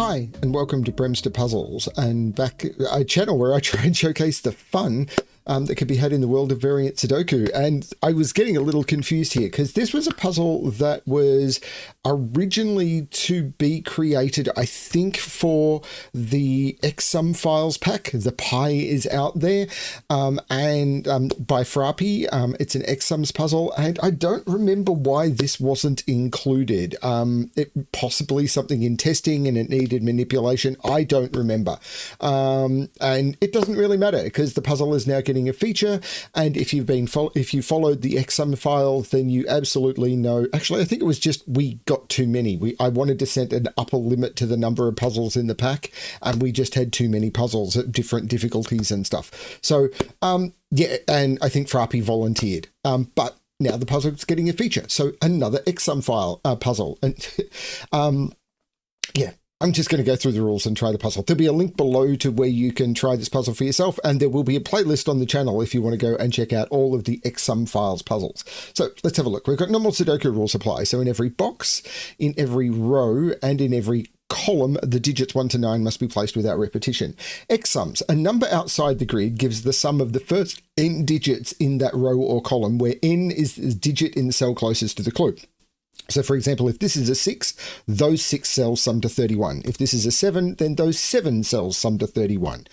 Hi, and welcome to BremSter Puzzles, and back a channel where I try and showcase the fun that can be had in the world of variant Sudoku. And I was getting a little confused here because this was a puzzle that was originally to be created, I think, for the XSum files pack. The pie is out there, and by Frapp. It's an XSums puzzle, and I don't remember why this wasn't included. It possibly something in testing and it needed manipulation. I don't remember, and it doesn't really matter because the puzzle is now getting a feature. And if you followed the XSum file, then you absolutely know. Actually, I think it was just we got too many. I wanted to set an upper limit to the number of puzzles in the pack, and we just had too many puzzles at different difficulties and stuff. So yeah, and I think Frapp volunteered, but now the puzzle's getting a feature. So another XSum file puzzle, and yeah. I'm just going to go through the rules and try the puzzle. There'll be a link below to where you can try this puzzle for yourself, and there will be a playlist on the channel if you want to go and check out all of the XSum files puzzles. So let's have a look. We've got normal Sudoku rules apply. So in every box, in every row, and in every column, the digits 1 to 9 must be placed without repetition. XSums, a number outside the grid, gives the sum of the first n digits in that row or column, where n is the digit in the cell closest to the clue. So, for example, if this is a 6, those 6 cells sum to 31. If this is a 7, then those 7 cells sum to 31.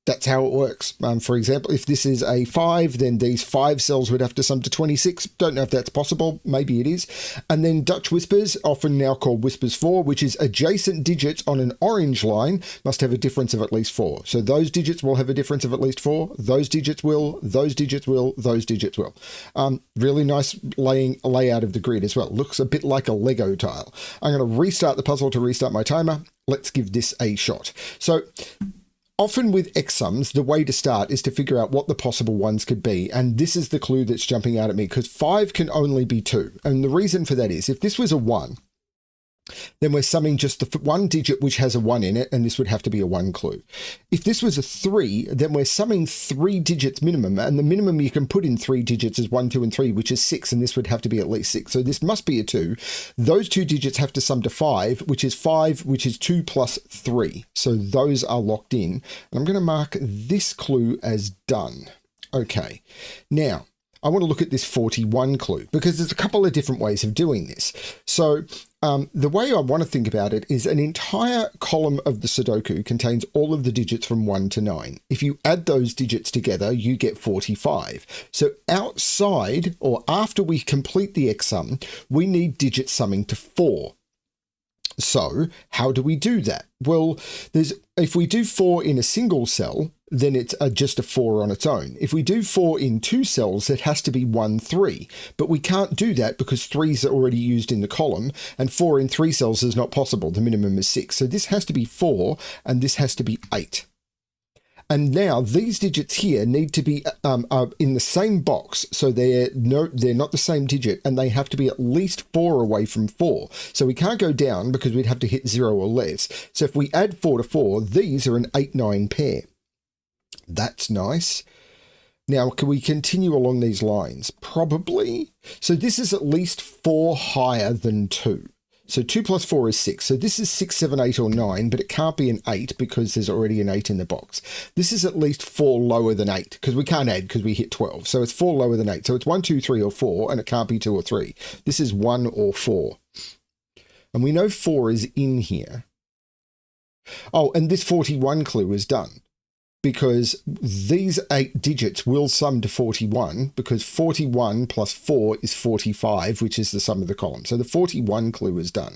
That's how it works. For example, if this is a 5, then these 5 cells would have to sum to 26. Don't know if that's possible. Maybe it is. And then Dutch whispers, often now called whispers 4, which is adjacent digits on an orange line, must have a difference of at least 4. So those digits will have a difference of at least 4. Those digits will, those digits will, those digits will. Really nice layout of the grid as well. Looks a bit like a Lego tile. I'm going to restart the puzzle to restart my timer. Let's give this a shot. So often with XSums, the way to start is to figure out what the possible ones could be. And this is the clue that's jumping out at me, because 5 can only be 2. And the reason for that is if this was a 1, then we're summing just the one digit which has a 1 in it, and this would have to be a 1 clue. If this was a 3, then we're summing 3 digits minimum, and the minimum you can put in 3 digits is 1, 2, and 3, which is 6, and this would have to be at least 6. So this must be a 2. Those 2 digits have to sum to 5, which is 2 plus 3. So those are locked in. And I'm going to mark this clue as done. Okay. Now, I want to look at this 41 clue, because there's a couple of different ways of doing this. So the way I want to think about it is an entire column of the Sudoku contains all of the digits from 1 to 9. If you add those digits together, you get 45. So outside, or after we complete the XSum, we need digits summing to 4. So how do we do that? Well, if we do 4 in a single cell, then it's just a 4 on its own. If we do 4 in 2 cells, it has to be 1, 3. But we can't do that because 3s are already used in the column, and 4 in 3 cells is not possible. The minimum is 6. So this has to be 4, and this has to be 8. And now these digits here need to be in the same box, so they're not the same digit, and they have to be at least 4 away from 4. So we can't go down because we'd have to hit 0 or less. So if we add 4 to 4, these are an 8-9 pair. That's nice. Now, can we continue along these lines? Probably. So this is at least 4 higher than 2. So 2 plus 4 is 6. So this is 6, 7, 8, or 9, but it can't be an 8 because there's already an 8 in the box. This is at least 4 lower than 8 because we can't add because we hit 12. So it's 4 lower than 8. So it's 1, 2, 3, or 4, and it can't be 2 or 3. This is 1 or 4. And we know 4 is in here. Oh, and this 41 clue is done, because these 8 digits will sum to 41, because 41 plus 4 is 45, which is the sum of the column. So the 41 clue is done.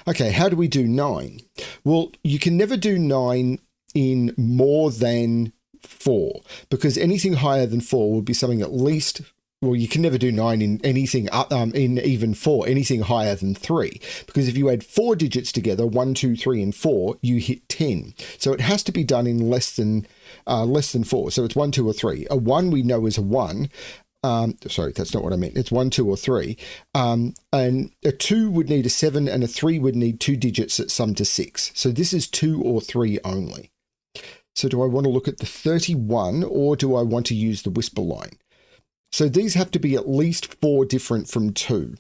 Okay, how do we do 9? Well, you can never do 9 in more than 4, because anything higher than 4 would be something at least. Well, you can never do 9 in anything in even 4, anything higher than 3, because if you add 4 digits together, 1, 2, 3, and 4, you hit 10. So it has to be done in less than 4. So it's 1, 2, or 3. A 1 we know is a 1. Sorry, that's not what I meant. It's 1, 2, or 3. And a 2 would need a 7, and a 3 would need 2 digits that sum to 6. So this is 2 or 3 only. So do I want to look at the 31, or do I want to use the whisper line? So these have to be at least 4 different from 2,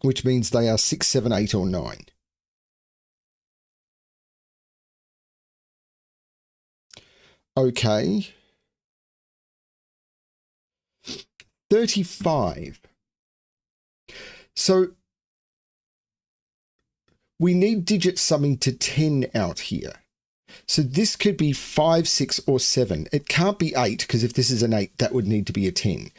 which means they are 6, 7, 8, or 9. Okay. 35. So we need digits summing to 10 out here. So this could be 5, 6, or 7. It can't be 8, because if this is an 8, that would need to be a 10.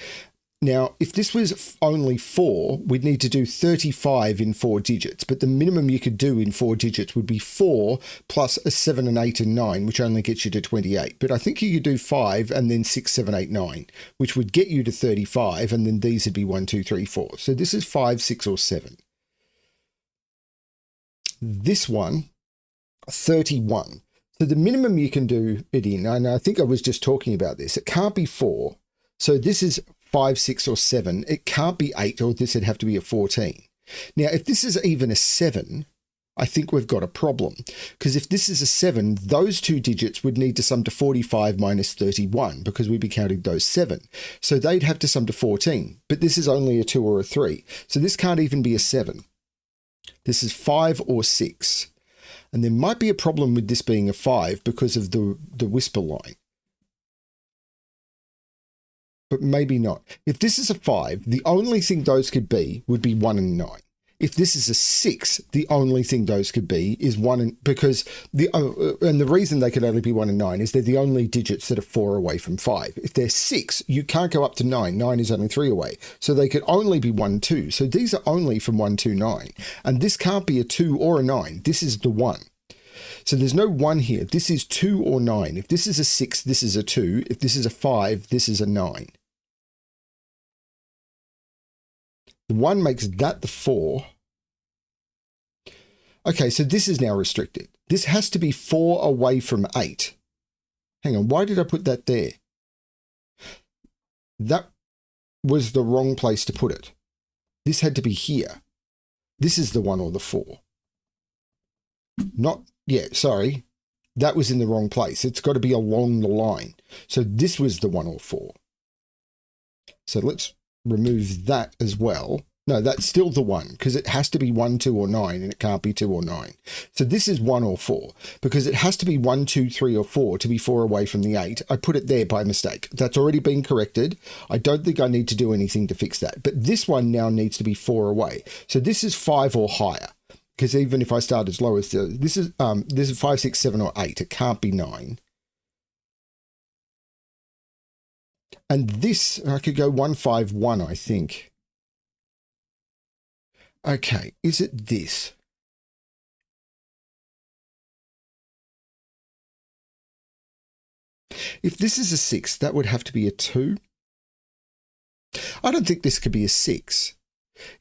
Now, if this was only 4, we'd need to do 35 in 4 digits, but the minimum you could do in 4 digits would be 4 plus a 7, and 8, and 9, which only gets you to 28. But I think you could do 5 and then 6, 7, 8, 9, which would get you to 35, and then these would be 1, 2, 3, 4. So this is 5, 6, or 7. This one, 31. So the minimum you can do it in, and I think I was just talking about this, it can't be 4. So this is 5, 6, or 7. It can't be 8, or this would have to be a 14. Now, if this is even a 7, I think we've got a problem. Because if this is a 7, those two digits would need to sum to 45 minus 31, because we'd be counting those 7. So they'd have to sum to 14. But this is only a 2 or a 3. So this can't even be a 7. This is 5 or 6. And there might be a problem with this being a 5 because of the whisper line. But maybe not. If this is a 5, the only thing those could be would be 1 and 9. If this is a 6, the only thing those could be is 1 and... Because and the reason they could only be 1 and 9 is they're the only digits that are 4 away from 5. If they're 6, you can't go up to 9. 9 is only 3 away. So they could only be 1, 2. So these are only from 1, 2, 9. And this can't be a 2 or a 9. This is the 1. So there's no 1 here. This is 2 or 9. If this is a 6, this is a 2. If this is a 5, this is a 9. The 1 makes that the 4. Okay, so this is now restricted. This has to be 4 away from 8. Hang on, why did I put that there? That was the wrong place to put it. This had to be here. This is the 1 or the 4. Not, yeah, sorry. That was in the wrong place. It's got to be along the line. So this was the 1 or 4. So let's remove that as well. No, that's still the 1, because it has to be 1, 2, or 9, and it can't be 2 or 9. So this is 1 or 4, because it has to be 1, 2, 3, or 4 to be 4 away from the 8. I put it there by mistake. That's already been corrected. I don't think I need to do anything to fix that. But this one now needs to be 4 away. So this is 5 or higher, because even if I start as low as this is 5, 6, 7, or 8. It can't be 9. And this, I could go 1, 5, 1, I think. Okay, is it this? If this is a 6, that would have to be a 2. I don't think this could be a 6.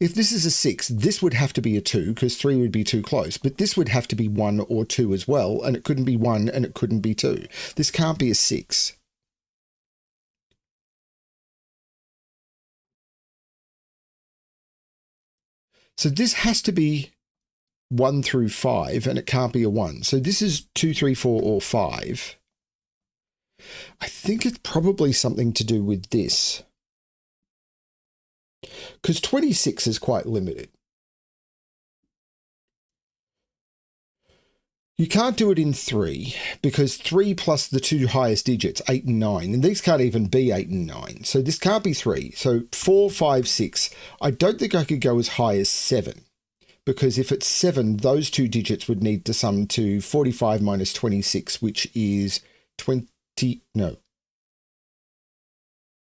If this is a 6, this would have to be a 2, because 3 would be too close. But this would have to be 1 or 2 as well, and it couldn't be 1 and it couldn't be 2. This can't be a 6. So this has to be 1 through 5, and it can't be a 1. So this is 2, 3, 4, or 5. I think it's probably something to do with this, because 26 is quite limited. You can't do it in 3, because 3 plus the 2 highest digits, 8 and 9, and these can't even be 8 and 9. So this can't be 3. So 4, 5, 6. I don't think I could go as high as 7, because if it's 7, those two digits would need to sum to 45 minus 26, which is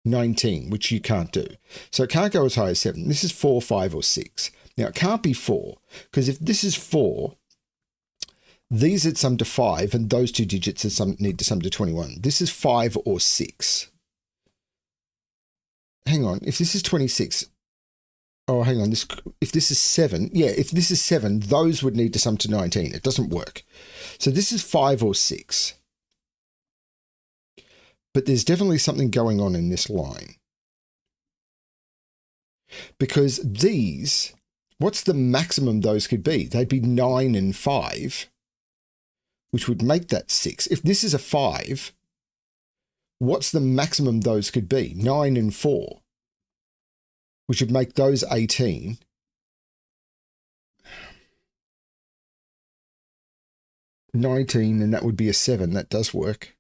19, which you can't do. So it can't go as high as 7. This is 4, 5, or 6. Now it can't be 4, because if this is 4, these would sum to 5, and those two digits need to sum to 21. This is 5 or 6. Hang on, if this is 26, oh, hang on, if this is 7, yeah, if this is 7, those would need to sum to 19. It doesn't work. So this is 5 or 6. But there's definitely something going on in this line. Because these, what's the maximum those could be? They'd be 9 and 5. Which would make that 6. If this is a 5, what's the maximum those could be? 9 and 4, which would make those 18. $19, and that would be a 7. That does work.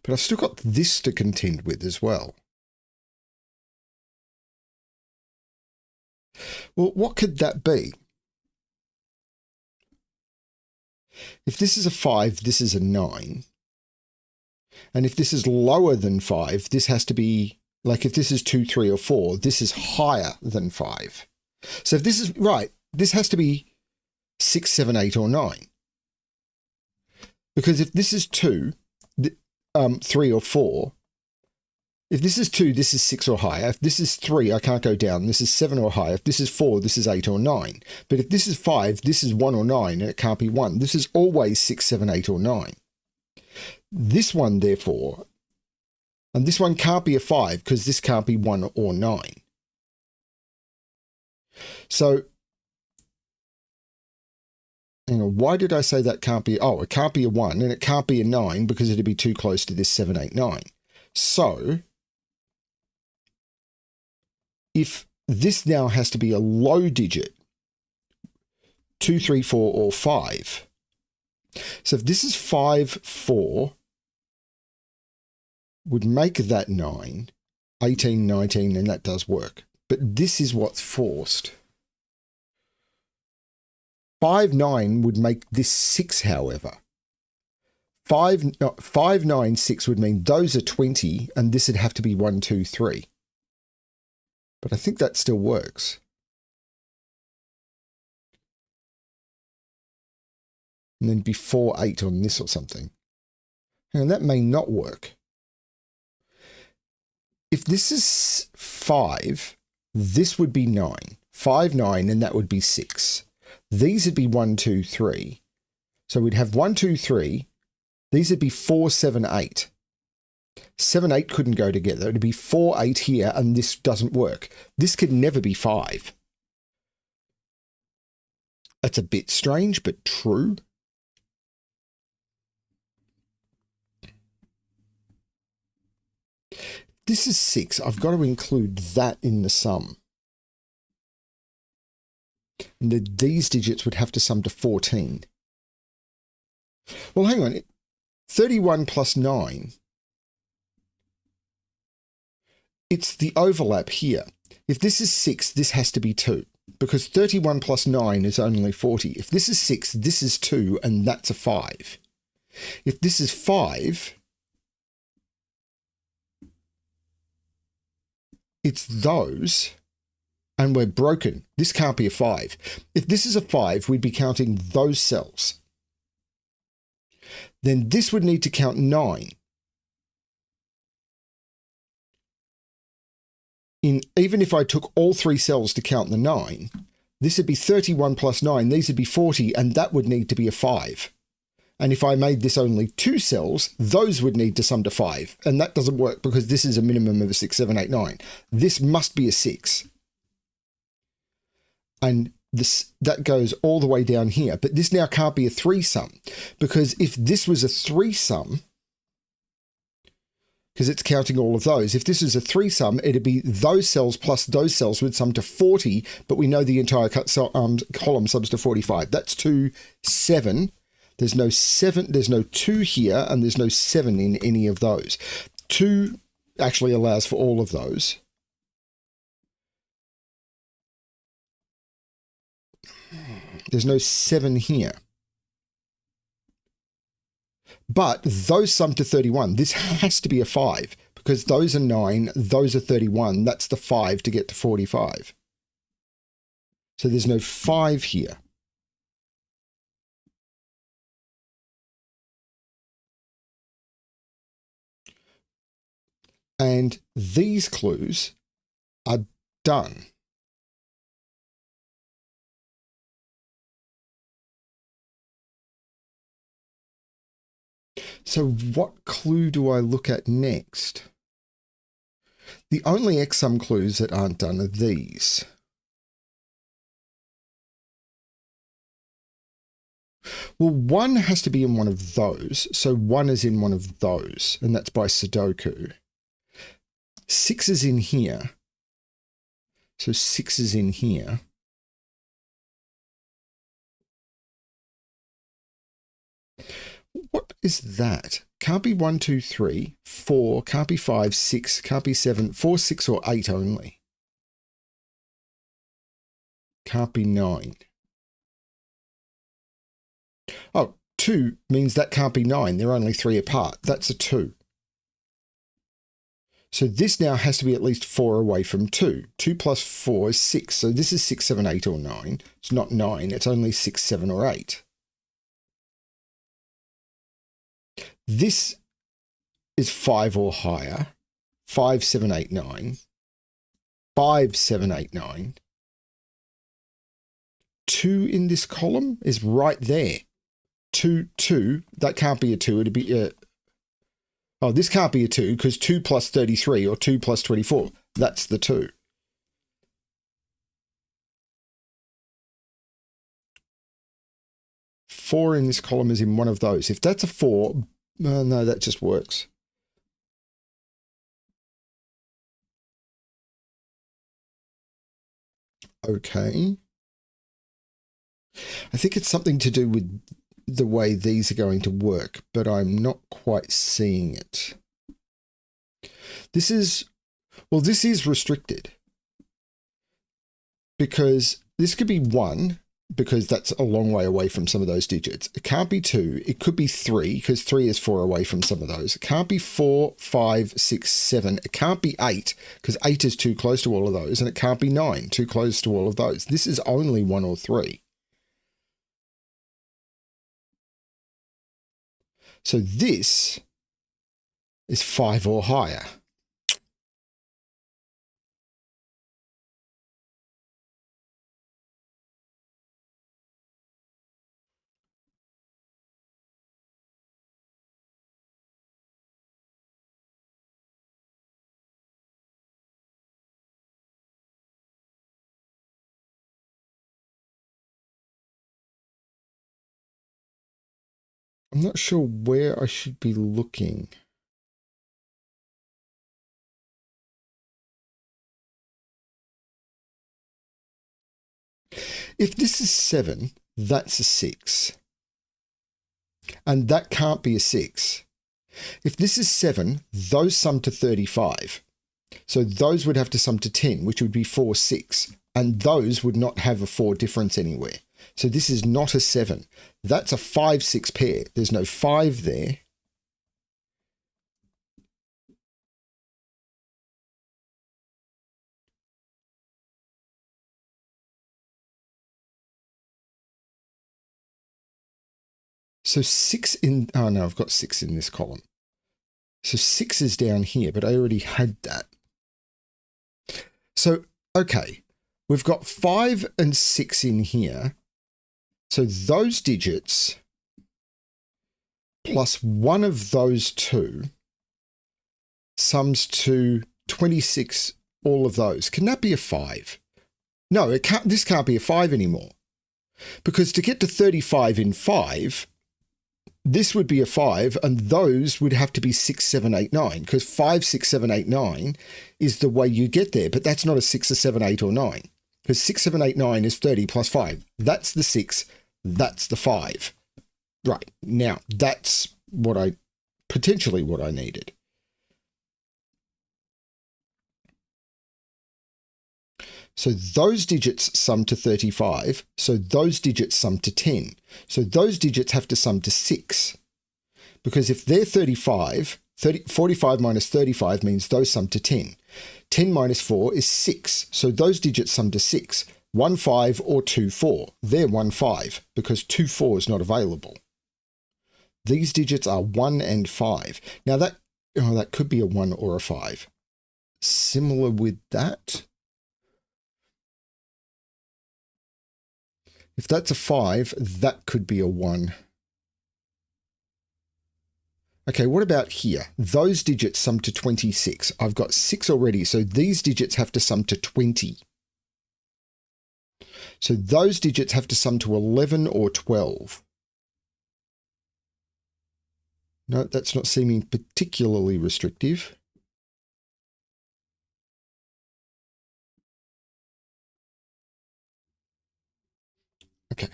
But I've still got this to contend with as well. Well, what could that be? If this is a 5, this is a 9. And if this is lower than 5, this has to be, like if this is 2, 3, or 4, this is higher than 5. So if this is, right, this has to be 6, 7, 8, or 9. Because if this is 2, 3 or 4, if this is 2, this is 6 or higher. If this is 3, I can't go down. This is 7 or higher. If this is 4, this is 8 or 9. But if this is 5, this is 1 or 9, and it can't be 1. This is always 6, 7, 8, or 9. This one, therefore, and this one can't be a 5 because this can't be 1 or 9. So, hang on, why did I say that can't be? Oh, it can't be a 1 and it can't be a 9 because it'd be too close to this 7, 8, 9. So, if this now has to be a low digit, 2, 3, 4, or 5. So if this is 5, 4, would make that 9, 18, 19, and that does work. But this is what's forced. 5, 9 would make this 6, however. 5, 9, 6 would mean those are 20, and this would have to be 1, 2, 3. But I think that still works. And then be 4, 8 on this or something. And that may not work. If this is 5, this would be 9. 5, 9, and that would be 6. These would be 1, 2, 3. So we'd have 1, 2, 3. These would be 4, 7, 8. 7, 8 couldn't go together. It'd be 4, 8 here, and this doesn't work. This could never be 5. That's a bit strange, but true. This is 6. I've got to include that in the sum. And these digits would have to sum to 14. Well, hang on. 31 plus 9. It's the overlap here. If this is 6, this has to be 2. Because 31 plus 9 is only 40. If this is 6, this is 2, and that's a 5. If this is 5... it's those, and we're broken. This can't be a 5. If this is a 5, we'd be counting those cells. Then this would need to count 9. Even if I took all 3 cells to count the 9, this would be 31 plus 9, these would be 40, and that would need to be a 5. And if I made this only 2 cells, those would need to sum to 5. And that doesn't work because this is a minimum of a 6, 7, 8, 9. This must be a 6. And that goes all the way down here. But this now can't be a 3-sum. Because if this was a 3-sum, because it's counting all of those, if this is a 3-sum, it'd be those cells plus those cells would sum to 40. But we know the entire column sums to 45. That's 2, 7. There's no 7, there's no 2 here, and there's no 7 in any of those. 2 actually allows for all of those. There's no 7 here. But those sum to 31. This has to be a 5, because those are 9, those are 31. That's the 5 to get to 45. So there's no 5 here. And these clues are done. So what clue do I look at next? The only X-sum clues that aren't done are these. Well, 1 has to be in one of those. So 1 is in one of those, and that's by Sudoku. 6 is in here. So 6 is in here. What is that? Can't be 1, 2, 3, 4, can't be 5, 6, can't be 7, 4, 6, or 8 only. Can't be 9. Oh, 2 means that can't be 9. They're only 3 apart. That's a 2. So this now has to be at least 4 away from 2. 2 plus 4 is 6. So this is 6, 7, 8, or 9. It's not 9. It's only 6, 7, or 8. This is 5 or higher. 5, 7, 8, 9. 5, 7, 8, 9. 2 in this column is right there. 2, 2. That can't be a 2. It'd be a... Oh, this can't be a 2 because 2 plus 33 or 2 plus 24. That's the 2. Four in this column is in one of those. If that's a 4, no, that just works. Okay. I think it's something to do with the way these are going to work, but I'm not quite seeing it. This is, well, this is restricted because this could be 1 because that's a long way away from some of those digits. It can't be 2. It could be 3 because 3 is 4 away from some of those. It can't be 4, 5, 6, 7. It can't be 8 because 8 is too close to all of those. And it can't be 9, too close to all of those. This is only 1 or 3. So this is 5 or higher. I'm not sure where I should be looking. If this is 7, that's a 6. And that can't be a 6. If this is 7, those sum to 35. So those would have to sum to 10, which would be 4, 6. And those would not have a 4 difference anywhere. So this is not a 7. That's a 5, 6 pair. There's no 5 there. So 6 in, oh no, I've got 6 in this column. So 6 is down here, but I already had that. So, okay, we've got 5 and 6 in here. So those digits plus one of those two sums to 26, all of those. Can that be a 5? No, it can't, this can't be a 5 anymore. Because to get to 35 in 5, this would be a 5, and those would have to be 6, 7, 8, 9, because 5, 6, 7, 8, 9 is the way you get there, but that's not a 6, or 7, 8, or 9, because 6, 7, 8, 9 is 30 plus 5. That's the 6, that's the 5. Right, now that's what I, potentially what I needed. So those digits sum to 35. So those digits sum to 10. So those digits have to sum to 6. Because if they're 35, 45 minus 35 means those sum to 10. 10 minus 4 is 6. So those digits sum to 6. 1, 5 or 2, 4. They're 1, 5 because 2, 4 is not available. These digits are 1 and 5. Now that could be a 1 or a 5. Similar with that. If that's a 5, that could be a 1. Okay, what about here? Those digits sum to 26. I've got 6 already, so these digits have to sum to 20. So those digits have to sum to 11 or 12. No, that's not seeming particularly restrictive. Okay.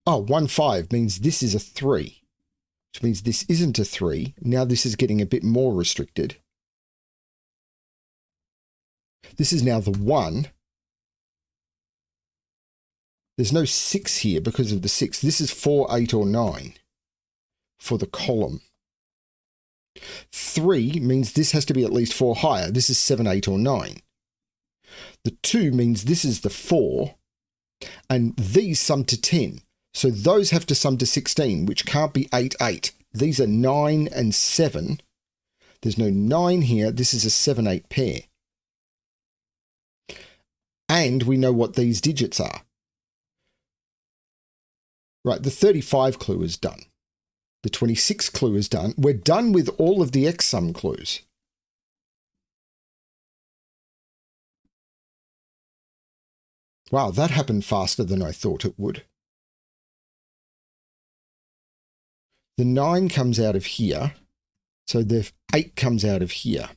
Oh, 1, 5 means this is a 3, which means this isn't a 3. Now this is getting a bit more restricted. This is now the 1. There's no 6 here because of the 6. This is 4, 8, or 9 for the column. 3 means this has to be at least 4 higher. This is 7, 8, or 9. The 2 means this is the 4, and these sum to 10. So those have to sum to 16, which can't be 8, 8. These are 9 and 7. There's no 9 here. This is a 7, 8 pair. And we know what these digits are. Right, the 35 clue is done. The 26 clue is done. We're done with all of the X sum clues. Wow, that happened faster than I thought it would. The 9 comes out of here. So the 8 comes out of here,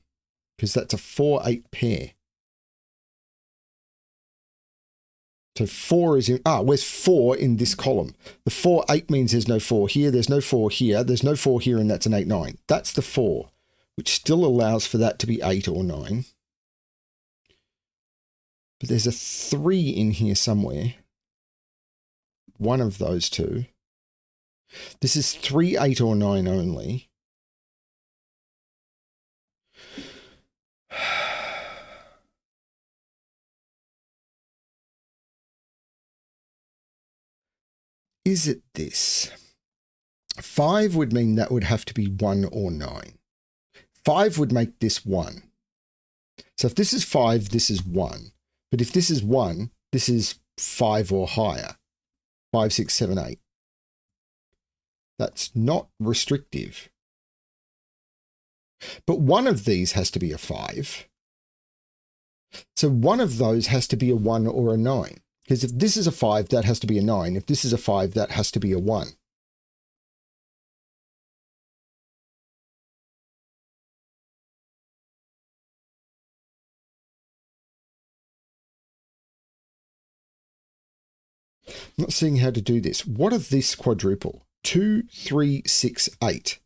because that's a 4, 8 pair. So 4 is in, where's 4 in this column? The 4, 8 means there's no 4 here, there's no 4 here, there's no 4 here, and that's an 8, 9. That's the 4, which still allows for that to be 8 or 9. But there's a 3 in here somewhere. One of those two. This is 3, 8, or 9 only. Is it this? 5 would mean that would have to be 1 or 9. 5 would make this 1. So if this is 5, this is 1. But if this is 1, this is 5 or higher. 5, 6, 7, 8. That's not restrictive. But one of these has to be a 5. So one of those has to be a 1 or a 9. Because if this is a 5, that has to be a 9. If this is a 5, that has to be a 1. I'm not seeing how to do this. What is this quadruple? 2, 3, 6, 8.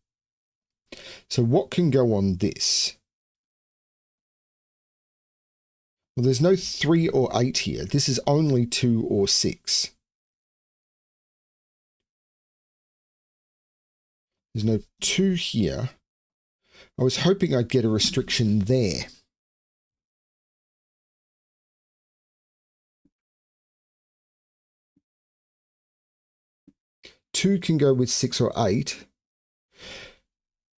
So what can go on this? Well, there's no 3 or 8 here. This is only 2 or 6. There's no 2 here. I was hoping I'd get a restriction there. Two can go with 6 or 8.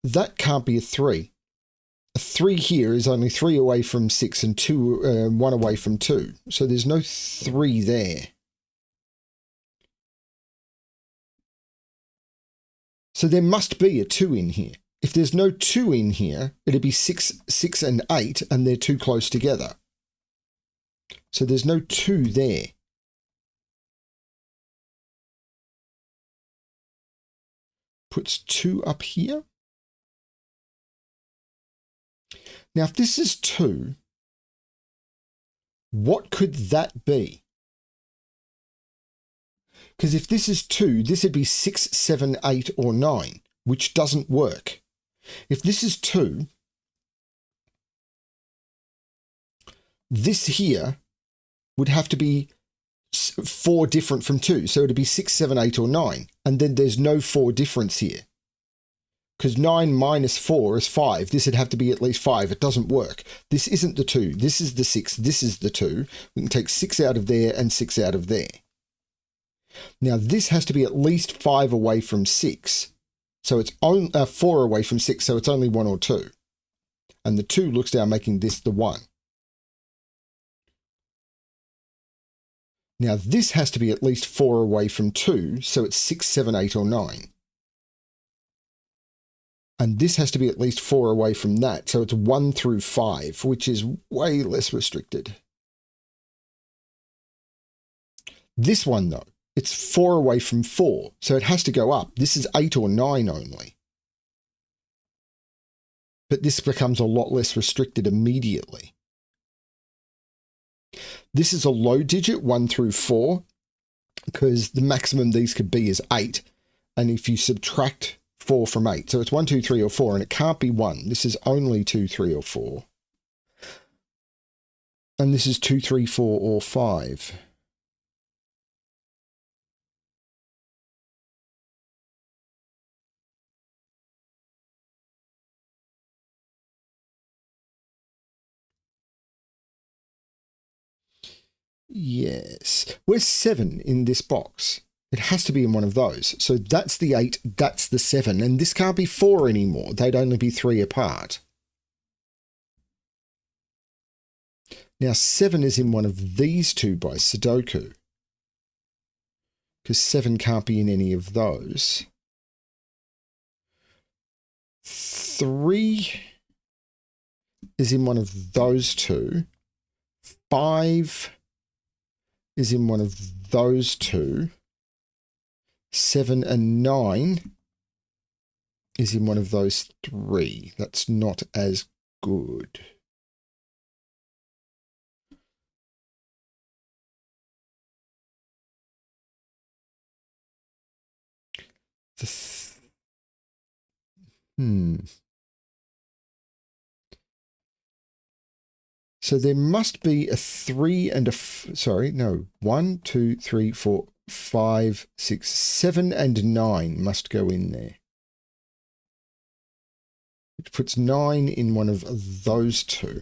That can't be a 3. A 3 here is only 3 away from 6 and 1 away from 2. So there's no 3 there. So there must be a 2 in here. If there's no 2 in here, it'd be 6, 6 and 8, and they're too close together. So there's no 2 there. Puts 2 up here. Now, if this is 2, what could that be? Because if this is 2, this would be 6, 7, 8, or 9, which doesn't work. If this is 2, this here would have to be 4 different from 2. So it would be 6, 7, 8, or 9. And then there's no 4 difference here. Because 9 minus 4 is 5. This would have to be at least 5. It doesn't work. This isn't the 2. This is the 6. This is the 2. We can take 6 out of there and 6 out of there. Now this has to be at least 5 away from 6. So it's 4 away from 6. So it's only 1 or 2. And the 2 looks down, making this the 1. Now this has to be at least 4 away from 2. So it's 6, 7, 8, or 9. And this has to be at least 4 away from that. So it's 1 through 5, which is way less restricted. This one, though, it's 4 away from 4. So it has to go up. This is 8 or 9 only. But this becomes a lot less restricted immediately. This is a low digit, 1 through 4. because the maximum these could be is 8. And if you subtract 4 from 8, so it's 1, 2, 3, or 4, and it can't be 1. This is only 2, 3, or 4. And this is 2, 3, 4, or 5. Yes. Where's 7 in this box? It has to be in one of those. So that's the 8, that's the 7. And this can't be 4 anymore. They'd only be 3 apart. Now 7 is in one of these two by Sudoku, because 7 can't be in any of those. 3 is in one of those two. 5 is in one of those two. 7 and 9 is in one of those 3. That's not as good. So there must be a 3 and a... sorry, no. 1, 2, 3, 4, 5, 6, 7 and 9 must go in there. Which puts 9 in one of those two.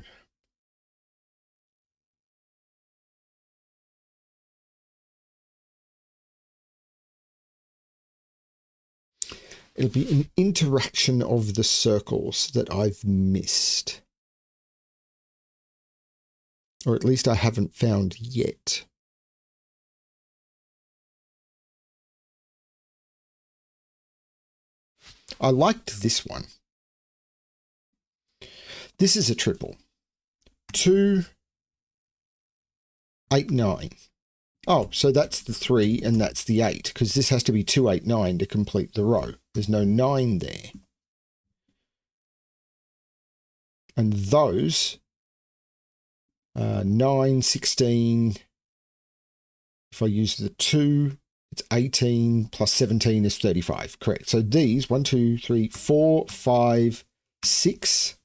It'll be an interaction of the circles that I've missed. Or at least I haven't found yet. I liked this one. This is a triple. 2, 8, 9. Oh, so that's the 3 and that's the 8, because this has to be 2, 8, 9 to complete the row. There's no 9 there. And those, 9, 16, if I use the 2, it's 18 plus 17 is 35. Correct. So these, 1, 2, 3, 4, 5, 6.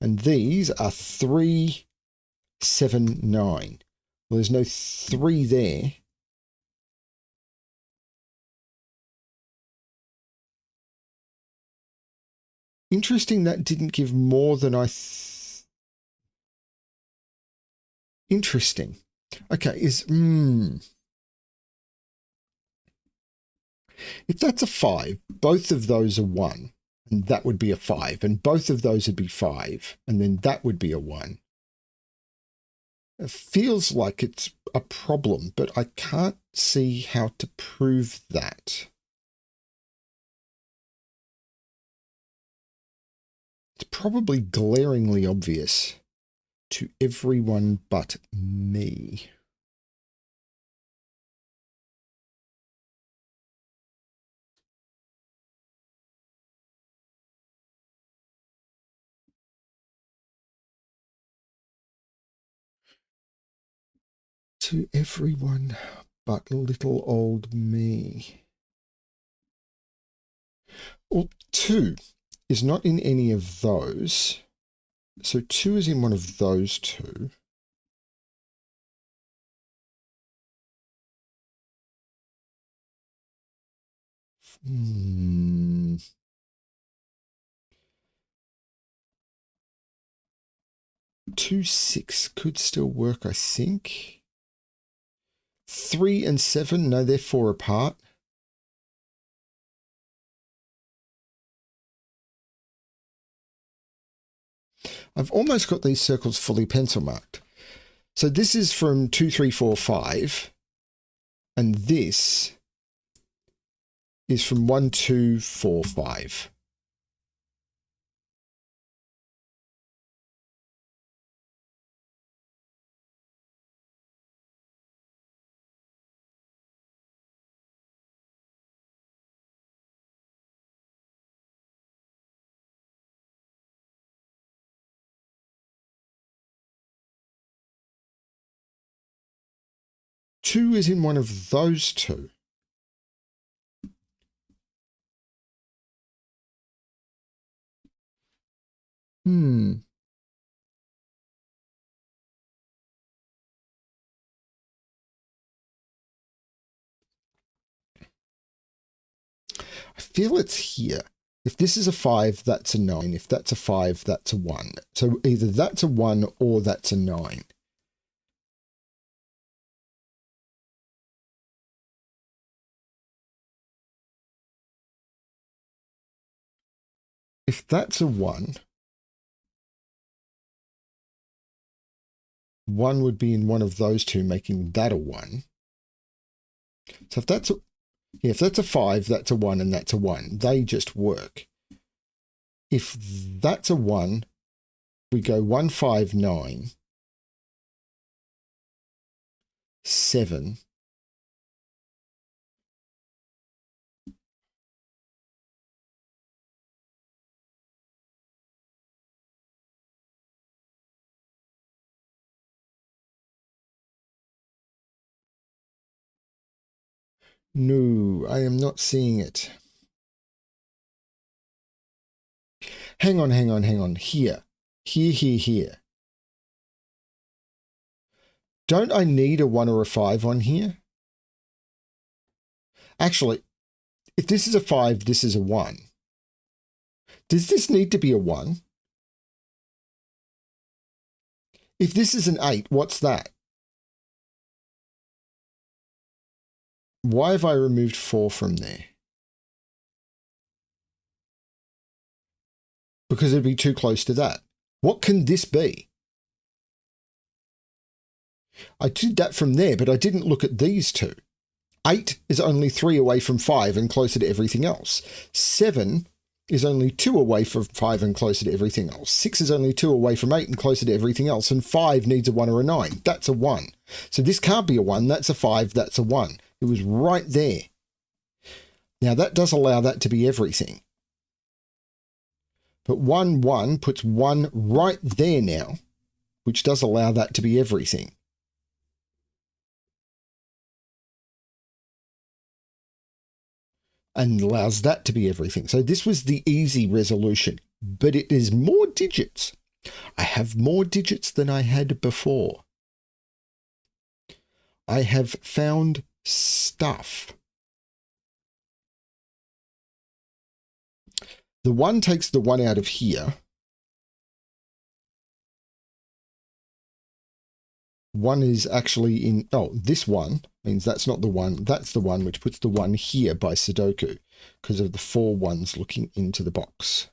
And these are 3, 7, 9. Well, there's no 3 there. Interesting that didn't give more than I... Interesting. Okay, if that's a 5, both of those are 1, and that would be a 5, and both of those would be 5, and then that would be a 1. It feels like it's a problem, but I can't see how to prove that. It's probably glaringly obvious to everyone but me. To everyone but little old me. Well, 2 is not in any of those. So 2 is in one of those two. Two, 6 could still work, I think. 3 and 7, no, they're 4 apart. I've almost got these circles fully pencil marked. So this is from 2, 3, 4, 5. And this is from 1, 2, 4, 5. 2 is in one of those two. I feel it's here. If this is a 5, that's a 9. If that's a 5, that's a 1. So either that's a 1 or that's a 9. If that's a 1, 1 would be in one of those two, making that a 1. So if that's a, yeah, if that's a 5, that's a 1, and that's a 1. They just work. If that's a 1, we go 1, 5, 9, 7. No, I am not seeing it. Hang on. Here. Here. Don't I need a 1 or a 5 on here? Actually, if this is a 5, this is a 1. Does this need to be a 1? If this is an 8, what's that? Why have I removed 4 from there? Because it'd be too close to that. What can this be? I did that from there, but I didn't look at these two. 8 is only 3 away from 5 and closer to everything else. 7 is only 2 away from 5 and closer to everything else. 6 is only 2 away from 8 and closer to everything else. And 5 needs a 1 or a 9. That's a 1. So this can't be a 1. That's a 5. That's a 1. It was right there. Now that does allow that to be everything. But 1, 1 puts 1 right there now, which does allow that to be everything. And allows that to be everything. So this was the easy resolution, but it is more digits. I have more digits than I had before. I have found stuff. The 1 takes the 1 out of here. 1 is actually in, oh, this 1 means that's not the 1. That's the 1, which puts the 1 here by Sudoku because of the 4 1s looking into the box.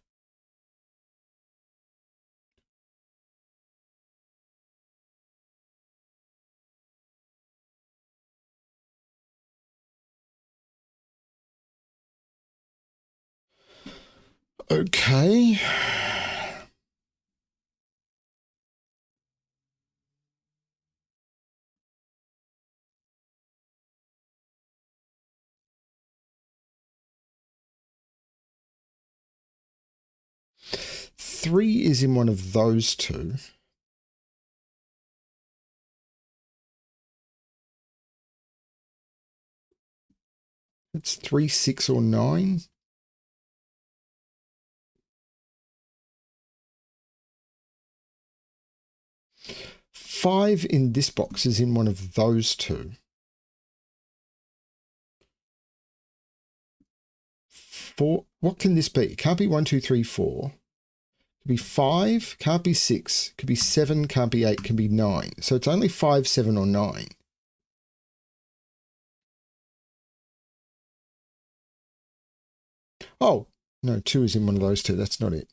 Okay. Three is in one of those two. It's 3, 6, or 9. Five in this box is in one of those two. 4, what can this be? It can't be 1, 2, 3, 4. It could be 5, can't be 6, could be 7, can't be 8, can be 9. So it's only 5, 7, or 9. Oh, no, 2 is in one of those two. That's not it.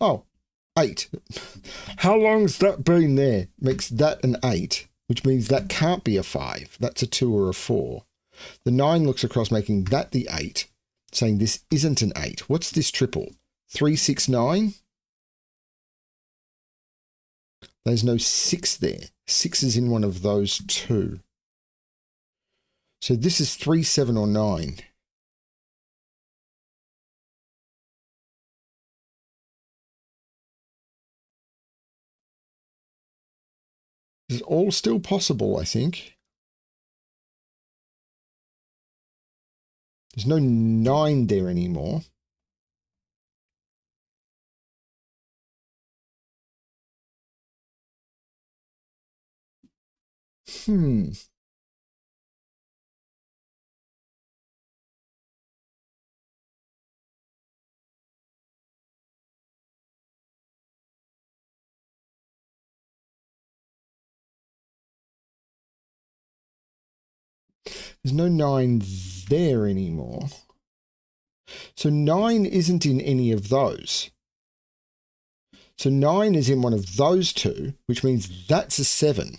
Oh, 8. How long's that been there? Makes that an 8, which means that can't be a 5. That's a 2 or a 4. The 9 looks across, making that the 8, saying this isn't an 8. What's this triple? 3, 6, 9? There's no 6 there. 6 is in one of those two. So this is 3, 7, or 9. It's all still possible, I think. There's no 9 there anymore. There's no 9 there anymore. So 9 isn't in any of those. So 9 is in one of those two, which means that's a 7.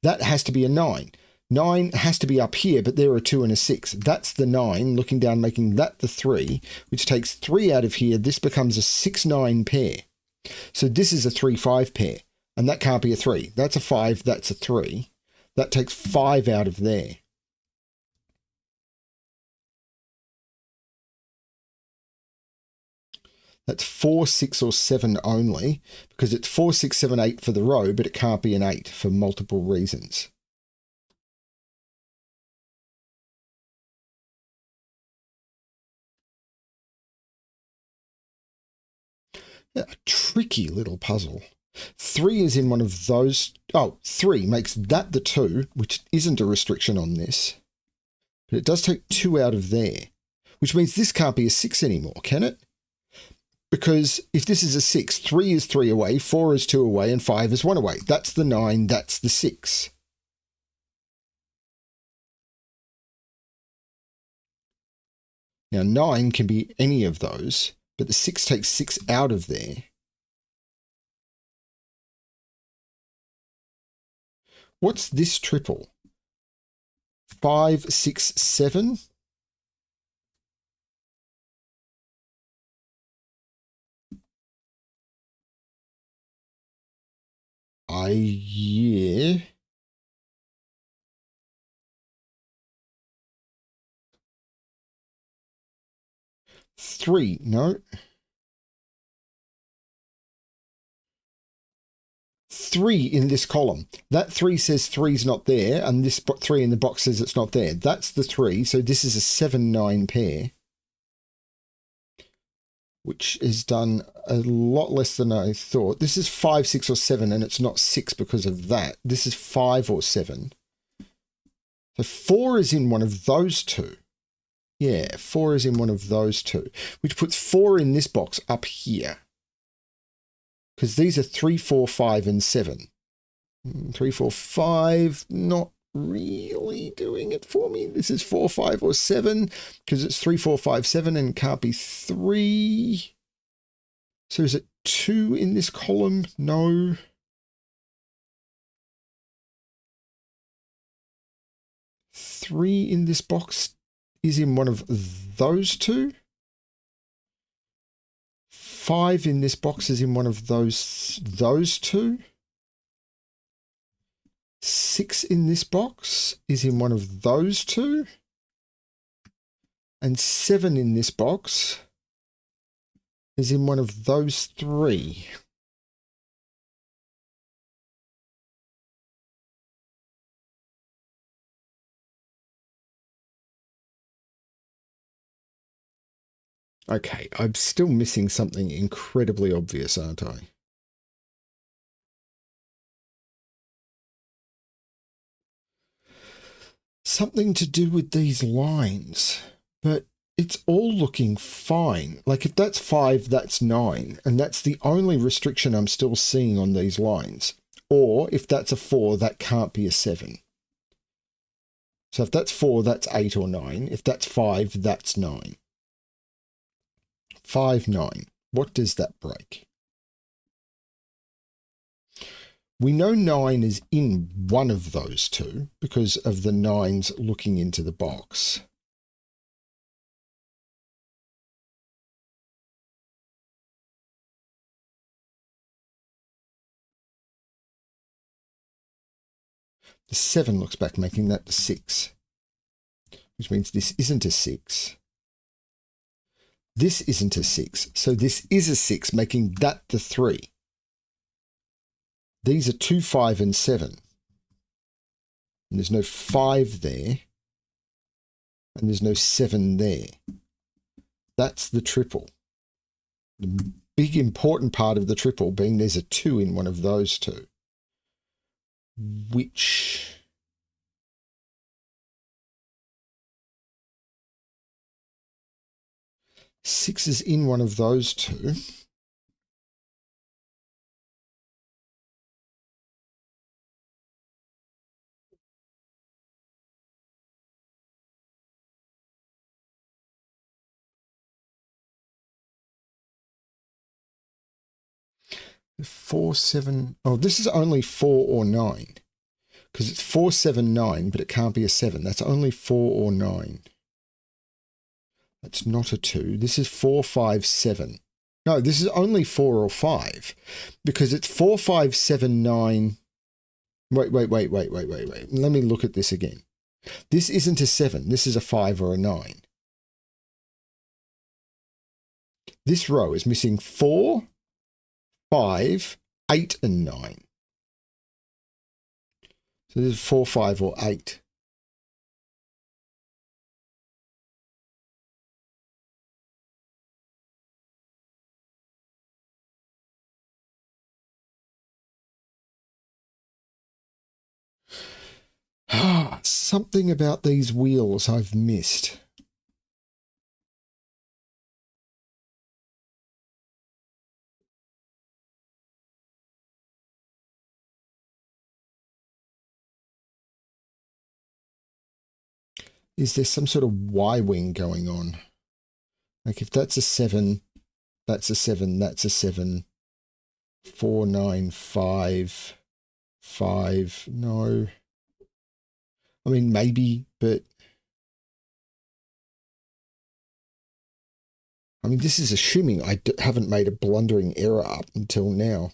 That has to be a 9. 9 has to be up here, but there are 2 and a 6. That's the 9, looking down, making that the 3, which takes 3 out of here. This becomes a 6-9 pair. So this is a 3-5 pair, and that can't be a 3. That's a 5, that's a 3. That takes 5 out of there. That's 4, 6, or 7 only, because it's 4, 6, 7, 8 for the row, but it can't be an 8 for multiple reasons. A tricky little puzzle. 3 is in one of those. Oh, 3 makes that the 2, which isn't a restriction on this. But it does take 2 out of there, which means this can't be a 6 anymore, can it? Because if this is a 6, 3 is 3 away, 4 is 2 away, and 5 is 1 away. That's the 9, that's the 6. Now 9 can be any of those, but the 6 takes 6 out of there. What's this triple? 5, 6, 7? Yeah. 3, no. 3 in this column. That 3 says 3's not there, and this 3 in the box says it's not there. That's the 3, so this is a 7-9 pair, which is done a lot less than I thought. This is 5, 6, or 7, and it's not 6 because of that. This is 5 or 7. So 4 is in one of those two. Yeah, 4 is in one of those two, which puts 4 in this box up here. Because these are 3, 4, 5, and 7. 3, 4, 5, not really doing it for me. This is 4, 5, or 7, because it's 3, 4, 5, 7, and can't be 3. So is it 2 in this column? No. Three in this box is in one of those two. 5 in this box is in one of those two. 6 in this box is in one of those two. And 7 in this box is in one of those 3. Okay, I'm still missing something incredibly obvious, aren't I? Something to do with these lines, but it's all looking fine. Like if that's 5, that's 9, and that's the only restriction I'm still seeing on these lines. Or if that's a 4, that can't be a 7. So if that's 4, that's 8 or 9. If that's 5, that's 9. 5, 9. What does that break? We know 9 is in one of those two because of the 9s looking into the box. The 7 looks back, making that the 6, which means this isn't a 6. This isn't a 6, so this is a 6, making that the 3. These are 2, 5, and 7. And there's no 5 there. And there's no 7 there. That's the triple. The big important part of the triple being there's a 2 in one of those two. Which... Six is in one of those two. Four, 7. Oh, this is only 4 or 9. Because it's 4, 7, 9, but it can't be a 7. That's only 4 or 9. That's not a 2. This is 4, 5, 7. No, this is only 4 or 5. Because it's 4, 5, 7, 9. Wait. Let me look at this again. This isn't a 7. This is a 5 or a 9. This row is missing 4, 5, 8, and 9. So this is 4, 5, or 8. Something about these wheels I've missed. Is there some sort of Y-wing going on? Like if that's a 7, that's a 7, that's a 7. 4, 9, 5, 5. No. I mean, maybe, but... I mean, this is assuming I haven't made a blundering error up until now.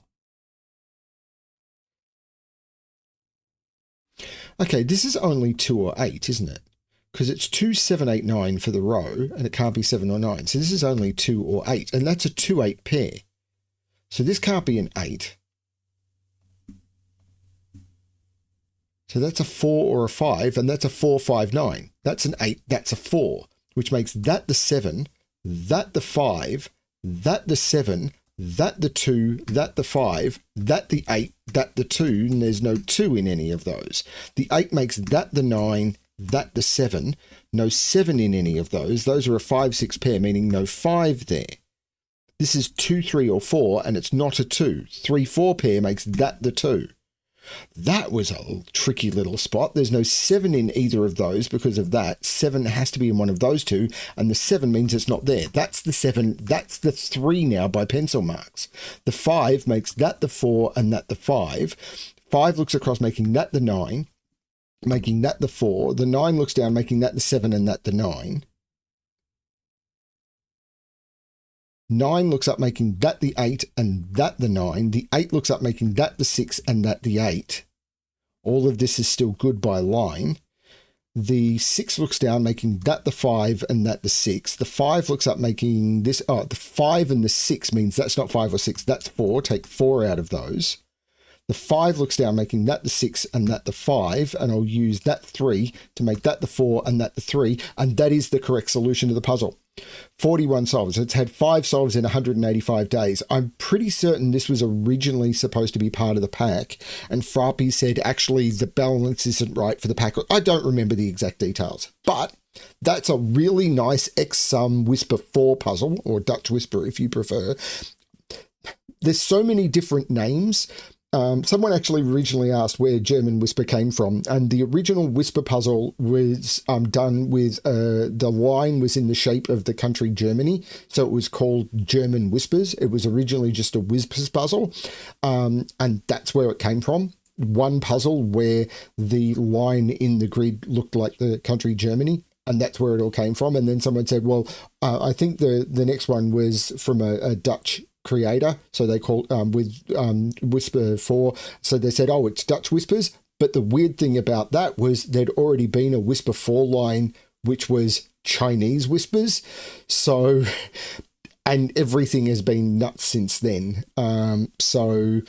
Okay, this is only 2 or 8, isn't it? Because it's 2, 7, 8, 9 for the row, and it can't be 7 or 9. So this is only 2 or 8, and that's a 2, 8 pair. So this can't be an 8. So that's a 4 or a 5, and that's a 4, 5, 9. That's an 8, that's a 4, which makes that the 7, that the 5, that the 7, that the 2, that the 5, that the 8, that the 2, and there's no 2 in any of those. The 8 makes that the 9, that the 7, no 7 in any of those. Those are a 5, 6 pair, meaning no 5 there. This is 2, 3, or 4, and it's not a 2. 3, 4 pair makes that the 2. That was a tricky little spot. There's no 7 in either of those because of that. 7 has to be in one of those two, and the 7 means it's not there. That's the 7. That's the 3 now by pencil marks. The 5 makes that the 4 and that the 5. 5 looks across, making that the 9, making that the 4. The 9 looks down, making that the 7 and that the 9. 9 looks up, making that the 8 and that the 9. The 8 looks up, making that the 6 and that the 8. All of this is still good by line. The 6 looks down, making that the 5 and that the 6. The 5 looks up, making this... Oh, the 5 and the 6 means that's not 5 or 6. That's 4. Take 4 out of those. The 5 looks down, making that the 6 and that the 5. And I'll use that 3 to make that the 4 and that the 3. And that is the correct solution to the puzzle. 41 solves. It's had 5 solves in 185 days. I'm pretty certain this was originally supposed to be part of the pack, and Frappy said actually the balance isn't right for the pack. I don't remember the exact details, but that's a really nice X-Sum Whisper 4 puzzle, or Dutch Whisper if you prefer. There's so many different names. Someone actually originally asked where German Whisper came from, and the original Whisper puzzle was done with the line was in the shape of the country Germany, so it was called German Whispers. It was originally just a Whispers puzzle, and that's where it came from. One puzzle where the line in the grid looked like the country Germany, and that's where it all came from. And then someone said, well, I think the next one was from a Dutch creator, so they called with Whisper 4, so they said, oh, it's Dutch Whispers. But the weird thing about that was there'd already been a Whisper 4 line which was Chinese Whispers, so, and everything has been nuts since then. So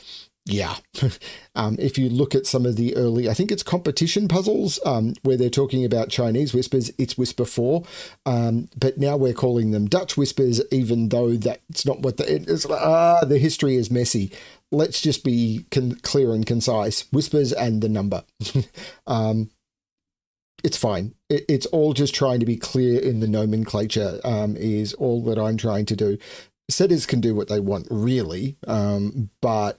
Yeah. If you look at some of the early, I think it's competition puzzles, where they're talking about Chinese whispers, it's Whisper 4. But now we're calling them Dutch whispers, even though that's not what the history is messy. Let's just be clear and concise. Whispers and the number. It's fine. It's all just trying to be clear in the nomenclature, is all that I'm trying to do. Setters can do what they want, really, but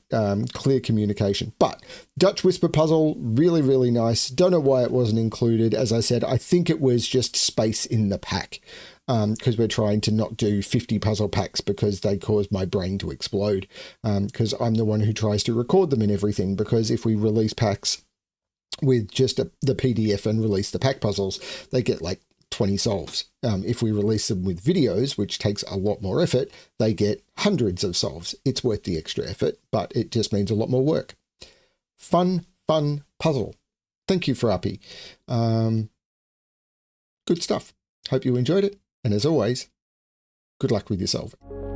clear communication. But Dutch Whisper Puzzle, really, really nice. Don't know why it wasn't included. As I said, I think it was just space in the pack, because we're trying to not do 50 puzzle packs because they cause my brain to explode, because I'm the one who tries to record them and everything, because if we release packs with just the PDF and release the pack puzzles, they get like 20 solves. If we release them with videos, which takes a lot more effort, they get hundreds of solves. It's worth the extra effort, but it just means a lot more work. Fun puzzle. Thank you, Frappy. Good stuff. Hope you enjoyed it. And as always, good luck with your solving.